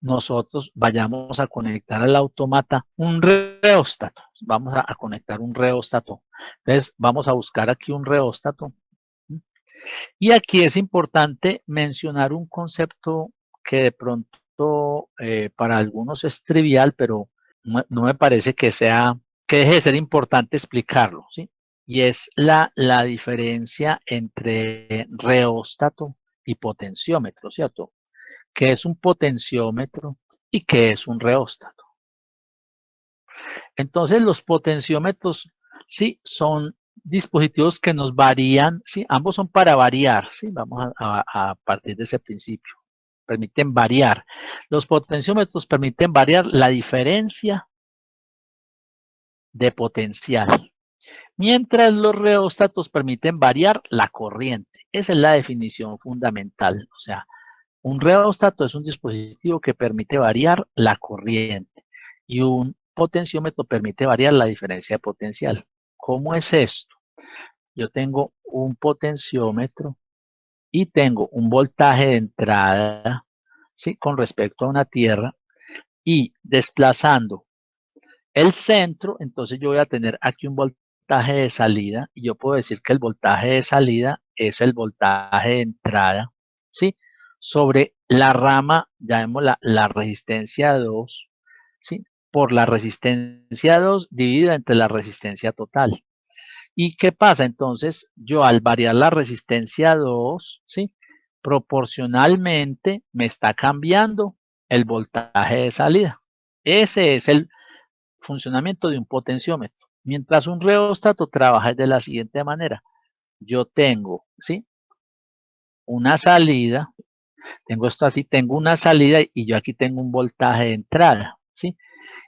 nosotros vayamos a conectar al autómata un reóstato. Vamos a conectar un reóstato. Entonces, vamos a buscar aquí un reóstato. Y aquí es importante mencionar un concepto que de pronto para algunos es trivial, pero no me parece que deje de ser importante explicarlo, ¿sí? Y es la diferencia entre reóstato y potenciómetro, ¿cierto? ¿Qué es un potenciómetro y qué es un reóstato? Entonces, los potenciómetros, sí, son dispositivos que nos varían, sí, ambos son para variar, sí, vamos a partir de ese principio, permiten variar. Los potenciómetros permiten variar la diferencia de potencial, mientras los reóstatos permiten variar la corriente. Esa es la definición fundamental, o sea, un reóstato es un dispositivo que permite variar la corriente y un potenciómetro permite variar la diferencia de potencial. ¿Cómo es esto? Yo tengo un potenciómetro y tengo un voltaje de entrada, ¿sí? Con respecto a una tierra y desplazando el centro, entonces yo voy a tener aquí un voltaje de salida y yo puedo decir que el voltaje de salida es el voltaje de entrada, ¿sí? Sobre la rama, llamémosla la resistencia 2, ¿sí? Por la resistencia 2 dividida entre la resistencia total. ¿Y qué pasa? Entonces, yo al variar la resistencia 2, ¿sí? Proporcionalmente me está cambiando el voltaje de salida. Ese es el funcionamiento de un potenciómetro. Mientras un reóstato trabaja de la siguiente manera. Yo tengo, ¿sí? Una salida, tengo esto así, tengo una salida y yo aquí tengo un voltaje de entrada, ¿sí?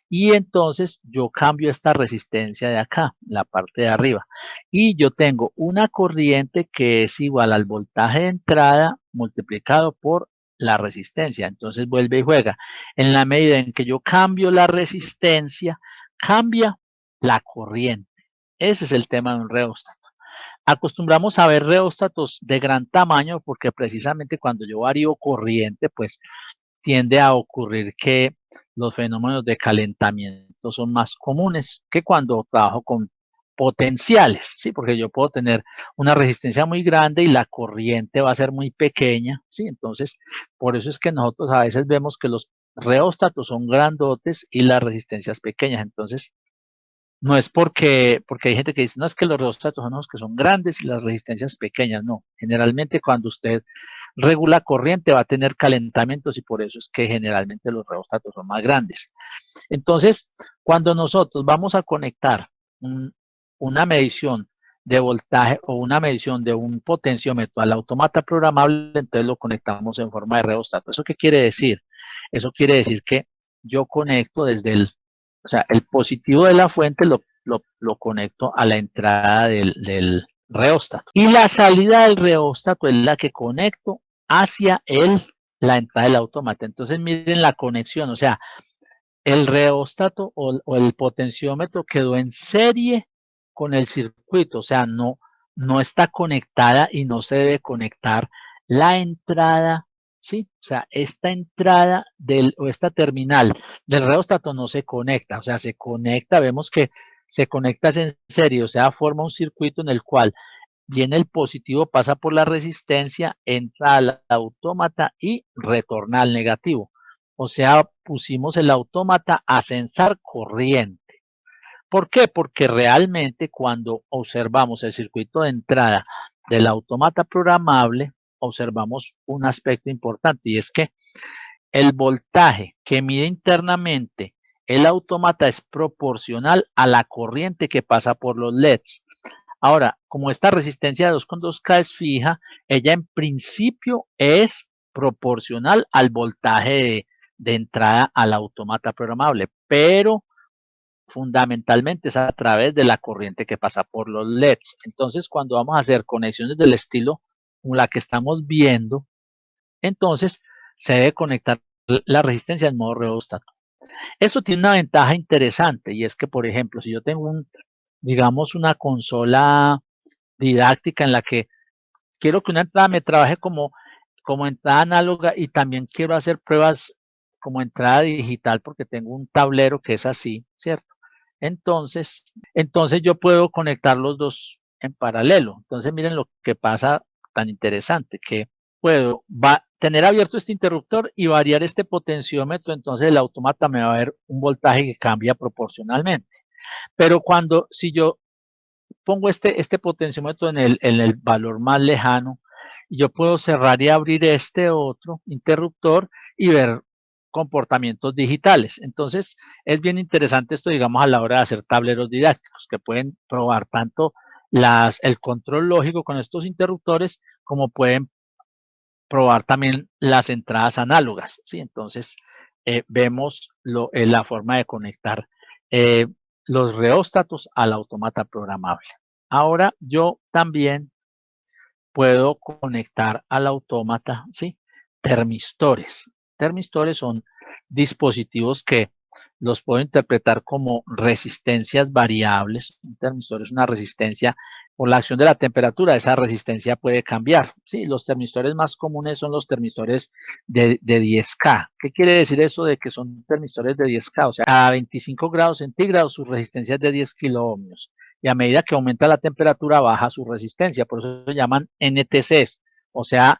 Y entonces yo cambio esta resistencia de acá, la parte de arriba. Y yo tengo una corriente que es igual al voltaje de entrada multiplicado por la resistencia. Entonces vuelve y juega. En la medida en que yo cambio la resistencia, cambia la corriente. Ese es el tema de un reóstato. Acostumbramos a ver reóstatos de gran tamaño porque precisamente cuando yo varío corriente, pues tiende a ocurrir que los fenómenos de calentamiento son más comunes que cuando trabajo con potenciales, ¿sí? Porque yo puedo tener una resistencia muy grande y la corriente va a ser muy pequeña, ¿sí? Entonces, por eso es que nosotros a veces vemos que los reóstatos son grandotes y las resistencias pequeñas. Entonces, no es porque hay gente que dice, no es que los reóstatos son los que son grandes y las resistencias pequeñas, no. Generalmente cuando usted regula corriente va a tener calentamientos y por eso es que generalmente los reóstatos son más grandes. Entonces, cuando nosotros vamos a conectar una medición de voltaje o una medición de un potenciómetro al autómata programable, entonces lo conectamos en forma de reóstato. ¿Eso qué quiere decir? Eso quiere decir que yo conecto desde o sea, el positivo de la fuente lo conecto a la entrada del reóstato. Y la salida del reóstato es la que conecto hacia la entrada del autómata. Entonces miren la conexión, o sea, el reóstato o el potenciómetro quedó en serie con el circuito, o sea, no está conectada y no se debe conectar la entrada, ¿sí? O sea, esta entrada o esta terminal del reóstato no se conecta, o sea, se conecta, vemos que se conecta en serie, o sea, forma un circuito en el cual viene el positivo, pasa por la resistencia, entra al autómata y retorna al negativo. O sea, pusimos el autómata a censar corriente. ¿Por qué? Porque realmente cuando observamos el circuito de entrada del autómata programable, observamos un aspecto importante y es que el voltaje que mide internamente el autómata es proporcional a la corriente que pasa por los LEDs. Ahora, como esta resistencia de 2,2K es fija, ella en principio es proporcional al voltaje de entrada al autómata programable, pero fundamentalmente es a través de la corriente que pasa por los LEDs. Entonces, cuando vamos a hacer conexiones del estilo como la que estamos viendo, entonces se debe conectar la resistencia en modo reóstato. Eso tiene una ventaja interesante y es que, por ejemplo, si yo tengo digamos, una consola didáctica en la que quiero que una entrada me trabaje como entrada análoga y también quiero hacer pruebas como entrada digital porque tengo un tablero que es así, ¿cierto? Entonces yo puedo conectar los dos en paralelo. Entonces miren lo que pasa tan interesante, que puedo tener abierto este interruptor y variar este potenciómetro, entonces el autómata me va a ver un voltaje que cambia proporcionalmente. Pero si yo pongo este potenciómetro en el valor más lejano, yo puedo cerrar y abrir este otro interruptor y ver comportamientos digitales. Entonces, es bien interesante esto, digamos, a la hora de hacer tableros didácticos, que pueden probar tanto el control lógico con estos interruptores, como pueden probar también las entradas análogas, ¿sí? Entonces, vemos la forma de conectar eh, los reóstatos al autómata programable. Ahora, yo también puedo conectar al autómata, ¿sí? Termistores. Termistores son dispositivos que los puedo interpretar como resistencias variables. Un termistor es una resistencia por la acción de la temperatura. Esa resistencia puede cambiar. ¿Sí? Los termistores más comunes son los termistores de 10K. ¿Qué quiere decir eso de que son termistores de 10K? O sea, a 25 grados centígrados su resistencia es de 10 kiloohmios. Y a medida que aumenta la temperatura baja su resistencia, por eso se llaman NTCs, o sea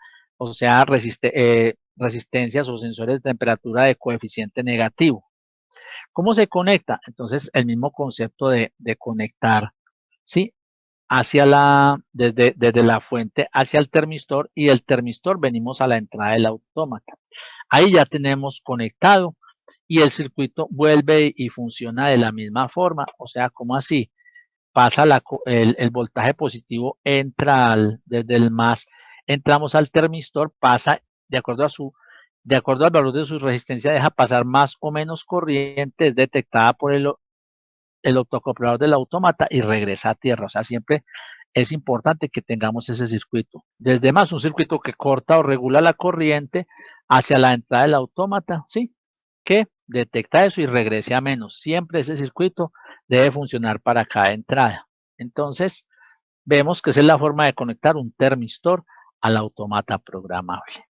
resistencias o sensores de temperatura de coeficiente negativo. ¿Cómo se conecta? Entonces, el mismo concepto de conectar, ¿sí? Desde la fuente hacia el termistor, y del termistor venimos a la entrada del autómata. Ahí ya tenemos conectado y el circuito vuelve y funciona de la misma forma, o sea, ¿cómo así? Pasa el voltaje positivo, desde el más, entramos al termistor, pasa de acuerdo al valor de su resistencia, deja pasar más o menos corriente, es detectada por el autoacoplador del autómata y regresa a tierra. O sea, siempre es importante que tengamos ese circuito. Desde más un circuito que corta o regula la corriente hacia la entrada del autómata, ¿sí? Que detecta eso y regrese a menos. Siempre ese circuito debe funcionar para cada entrada. Entonces, vemos que esa es la forma de conectar un termistor al autómata programable.